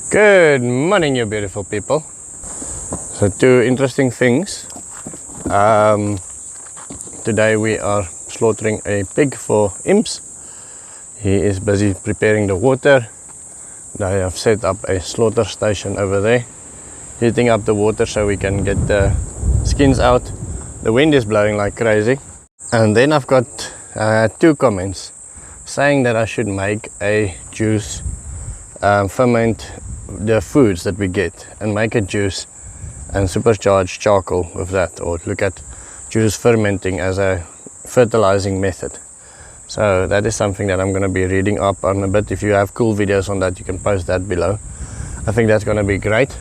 Good morning, you beautiful people. So two interesting things. Today we are slaughtering a pig for Imps. He is busy preparing the water. They have set up a slaughter station over there, heating up the water so we can get the skins out. The wind is blowing like crazy. And then I've got two comments saying that I should make a juice, ferment the foods that we get and make a juice and supercharge charcoal with that, or look at juice fermenting as a fertilizing method. So that is something that I'm going to be reading up on a bit. If you have cool videos on that, you can post that below. I think that's going to be great.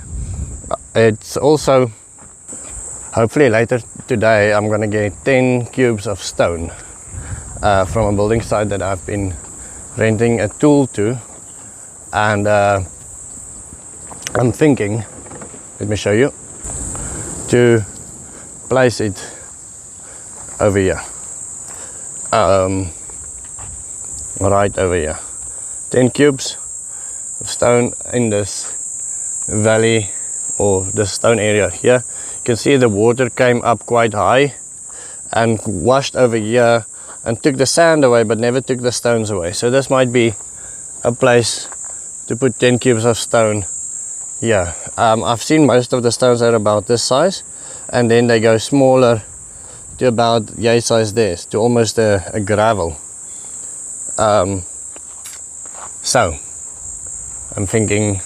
It's also, hopefully later today, I'm going to get 10 cubes of stone from a building site that I've been renting a tool to, and I'm thinking, let me show you, to place it over here, right over here. 10 cubes of stone in this valley, or the stone area here. You can see the water came up quite high and washed over here and took the sand away but never took the stones away. So this might be a place to put 10 cubes of stone here. I've seen most of the stones are about this size, and then they go smaller to about yay size there, to almost a gravel. So I'm thinking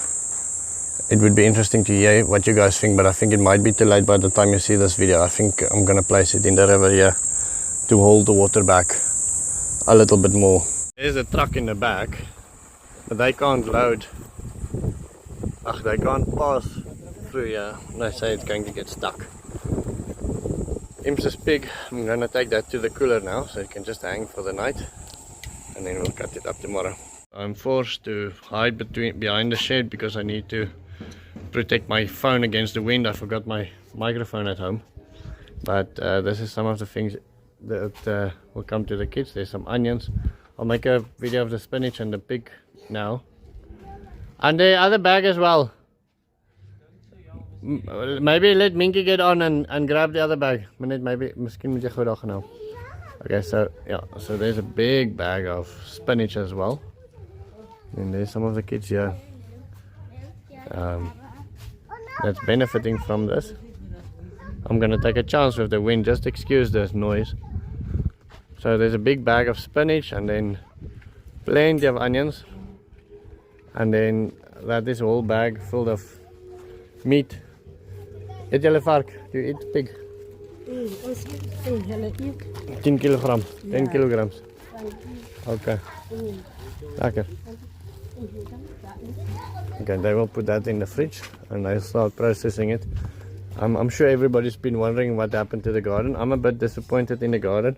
it would be interesting to hear what you guys think, but I think it might be too late by the time you see this video. I think I'm gonna place it in the river here to hold the water back a little bit more. There's a truck in the back, but they can't load. They can't pass through here. They say it's going to get stuck. Imps' pig, I'm gonna take that to the cooler now, so it can just hang for the night, and then we'll cut it up tomorrow. I'm forced to hide behind the shed because I need to protect my phone against the wind. I forgot my microphone at home, but this is some of the things that will come to the kids. There's some onions. I'll make a video of the spinach and the pig now, and the other bag as well. Maybe let Minky get on and grab the other bag. Minnette, maybe, miskien moet jy gou daar gaan nou. Okay, so yeah, so there's a big bag of spinach as well, and there's some of the kids here that's benefiting from this. I'm gonna take a chance with the wind, just excuse this noise. So there's a big bag of spinach, and then plenty of onions, and then that is a whole bag filled of meat. Eet julle vark? Do you eat pig? 10 kilogram, 10 kilograms. Okay. Lekker. Okay, they will put that in the fridge and I'll start processing it. I'm sure everybody's been wondering what happened to the garden. I'm a bit disappointed in the garden,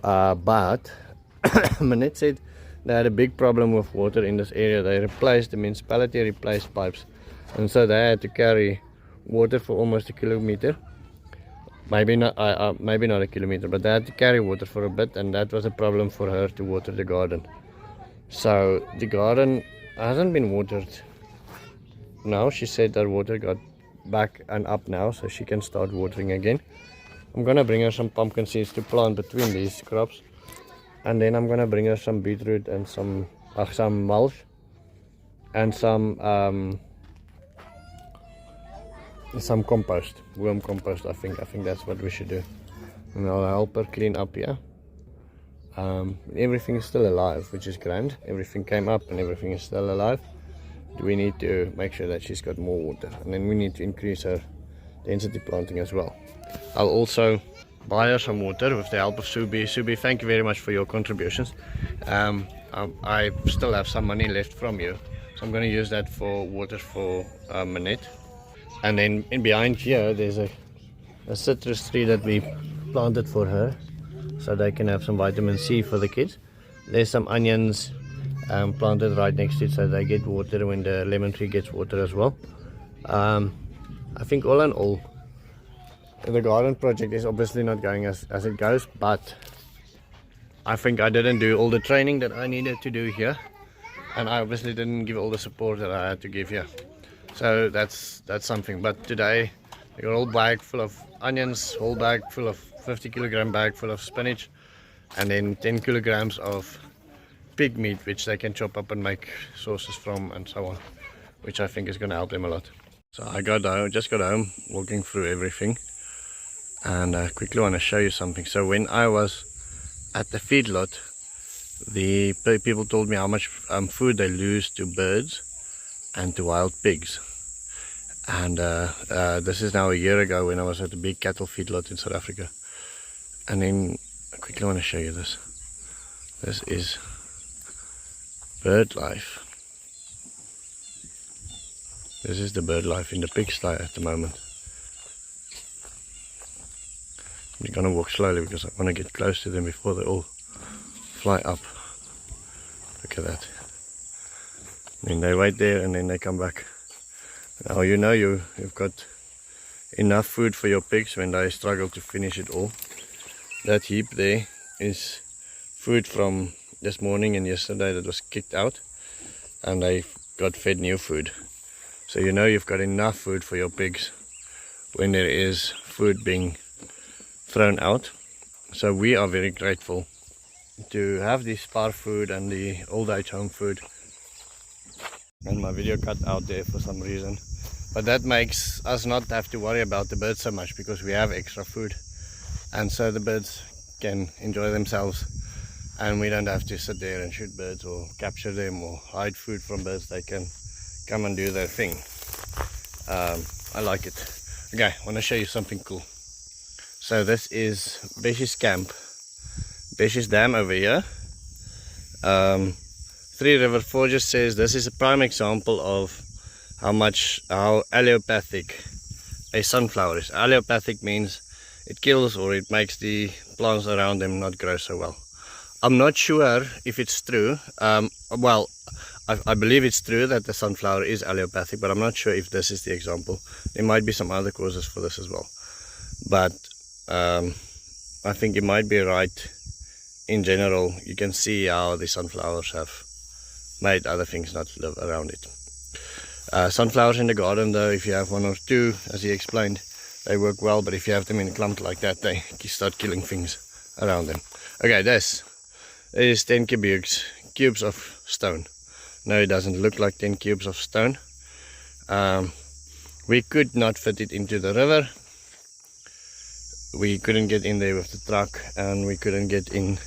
but Minnette said they had a big problem with water in this area. The municipality replaced pipes, and so they had to carry water for almost a kilometer. Maybe not a kilometer, but they had to carry water for a bit, and that was a problem for her to water the garden. So the garden hasn't been watered. Now she said her water got back and up now, so she can start watering again. I'm gonna bring her some pumpkin seeds to plant between these crops, and then I'm gonna bring her some beetroot and some mulch and some compost, worm compost. I think that's what we should do, and I'll help her clean up here. Everything is still alive, which is grand. Everything came up and everything is still alive. We need to make sure that she's got more water, and then we need to increase her density planting as well. I'll also buy her some water with the help of Subi. Subi, thank you very much for your contributions. I still have some money left from you, so I'm going to use that for water for Minnette. And then in behind here there's a citrus tree that we planted for her, so they can have some vitamin C for the kids. There's some onions planted right next to it, so they get water when the lemon tree gets water as well. I think all in all, the garden project is obviously not going as it goes, but I think I didn't do all the training that I needed to do here. and I obviously didn't give all the support that I had to give here. So that's something. But today they got a whole bag full of onions, whole bag full of 50-kilogram bag full of spinach, and then 10 kilograms of pig meat, which they can chop up and make sauces from and so on, which I think is going to help them a lot. So I just got home, walking through everything, and I quickly want to show you something. So when I was at the feedlot, the people told me how much food they lose to birds and to wild pigs. And this is now a year ago when I was at a big cattle feedlot in South Africa. And then I quickly want to show you this. This is bird life. This is the bird life in the pigsty at the moment. I'm gonna walk slowly because I want to get close to them before they all fly up. Look at that. Then they wait there and then they come back. Now you know you've got enough food for your pigs when they struggle to finish it all. That heap there is food from this morning and yesterday that was kicked out, and they got fed new food. So you know you've got enough food for your pigs when there is food being thrown out. So we are very grateful to have this spar food and the old age home food. And my video cut out there for some reason, but that makes us not have to worry about the birds so much, because we have extra food, and so the birds can enjoy themselves and we don't have to sit there and shoot birds or capture them or hide food from birds. They can come and do their thing. I like it. Okay, I want to show you something cool. So this is Besh's camp, Besh's dam over here. Three River Forges says this is a prime example of how allopathic a sunflower is. Allopathic means it kills or it makes the plants around them not grow so well. I'm not sure if it's true. Well, I believe it's true that the sunflower is allopathic, but I'm not sure if this is the example. There might be some other causes for this as well. But I think you might be right. In general, you can see how the sunflowers have made other things not live around it. Sunflowers in the garden though, if you have one or two, as he explained, they work well, but if you have them in a clump like that, they start killing things around them. Okay, this is 10 cubes of stone. No, it doesn't look like 10 cubes of stone. We could not fit it into the river. We couldn't get in there with the truck, and we couldn't get in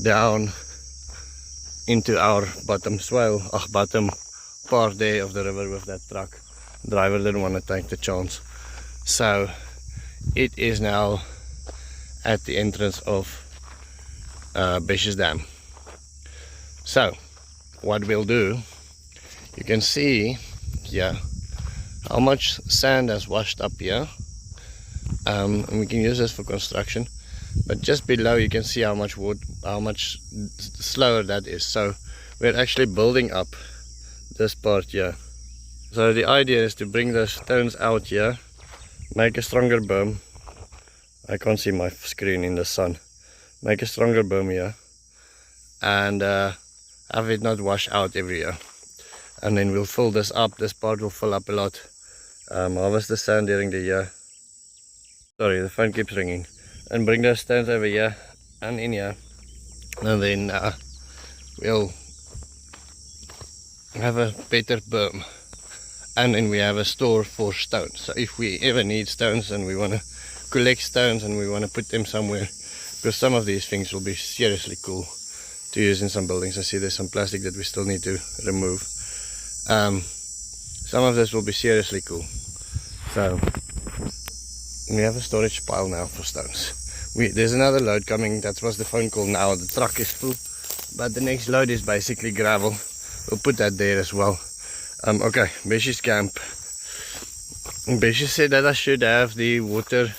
down into our bottom part there of the river with that truck. The driver didn't want to take the chance. So it is now at the entrance of Besh's Dam. So what we'll do, you can see here how much sand has washed up here, and we can use this for construction, but just below you can see how much wood, how much slower that is. So we're actually building up this part here. So the idea is to bring the stones out here, make a stronger berm. I can't see my screen in the sun. Make a stronger berm here, and have it not wash out every year. And then we'll fill this up. This part will fill up a lot. Harvest the sand during the year. Sorry, the phone keeps ringing. And bring those stones over here and in here, and then we'll have a better berm, and then we have a store for stones. So if we ever need stones and we want to collect stones and we want to put them somewhere, because some of these things will be seriously cool to use in some buildings. I see there's some plastic that we still need to remove. Some of this will be seriously cool. So we have a storage pile now for stones. There's another load coming. That was the phone call now. The truck is full, but the next load is basically gravel. We'll put that there as well. Okay, Besh's camp. Besh said that I should have the water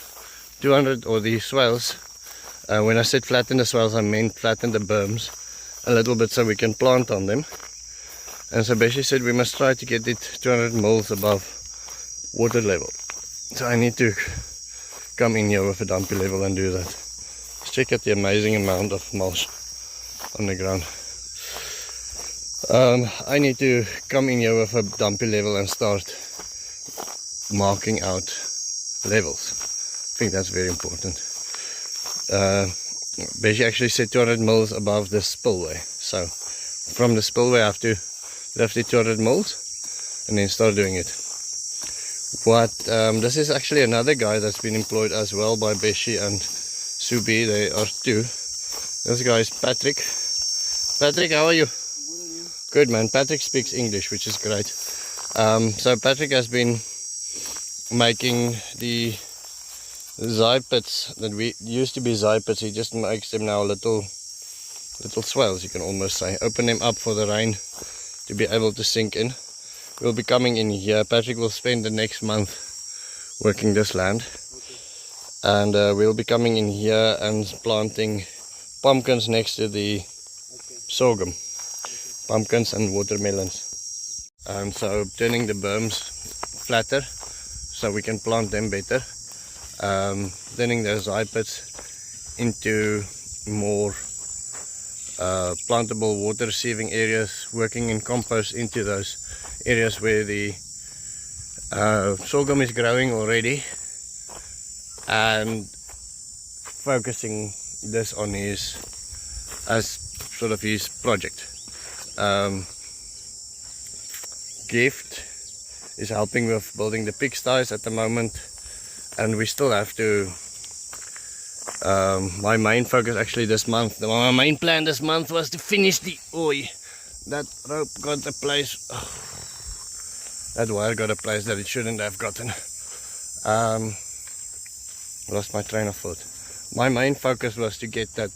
200 or the swales. When I said flatten the swales, I meant flatten the berms a little bit so we can plant on them. And so Besh said we must try to get it 200 mils above water level. So I need to come in here with a dumpy level and do that. Let's check out the amazing amount of mulch on the ground. I need to come in here with a dumpy level and start marking out levels. I think that's very important. Basically actually said 200 mils above the spillway, so from the spillway I have to lift it 200 mils and then start doing it. This is actually another guy that's been employed as well by Beshi and Subi. They are two. This guy is Patrick. Patrick, how are you? Good, man. Patrick speaks English, which is great. So Patrick has been making the zai pits that we used to be zai pits. He just makes them now little swales, you can almost say. Open them up for the rain to be able to sink in. We'll be coming in here. Patrick will spend the next month working this land, and we'll be coming in here and planting pumpkins next to the sorghum. Pumpkins and watermelons. So turning the berms flatter so we can plant them better. Turning those zai pits into more plantable water receiving areas, working in compost into those areas where the sorghum is growing already, and focusing this on his as sort of his project. Gift is helping with building the pigsties at the moment, and we still have to my main focus actually this month, my main plan this month was to finish the that rope got a place, that wire got a place that it shouldn't have gotten. Lost my train of thought. My main focus was to get that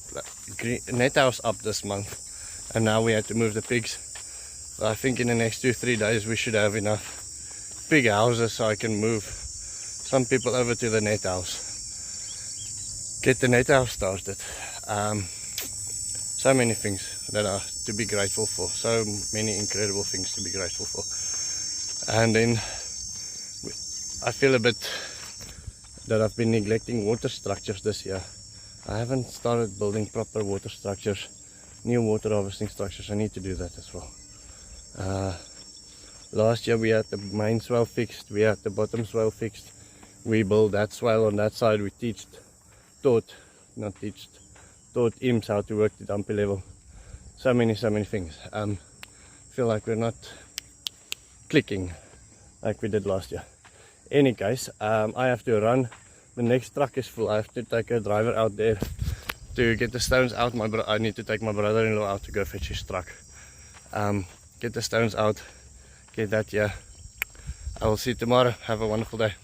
net house up this month, and now we had to move the pigs. I think in the next 2-3 days we should have enough pig houses so I can move some people over to the net house. Get the net house started. So many things that are to be grateful for. So many incredible things to be grateful for. And then I feel a bit that I've been neglecting water structures this year. I haven't started building proper water structures, new water harvesting structures. I need to do that as well. Last year we had the main swale fixed, we had the bottom swale fixed. We built that swale on that side. We taught imps how to work the dumpy level. So many things. Feel like we're not clicking like we did last year. Any case, I have to run. The next truck is full. I have to take a driver out there to get the stones out. I need to take my brother-in-law out to go fetch his truck. Get the stones out, get that here. I will see you tomorrow. Have a wonderful day.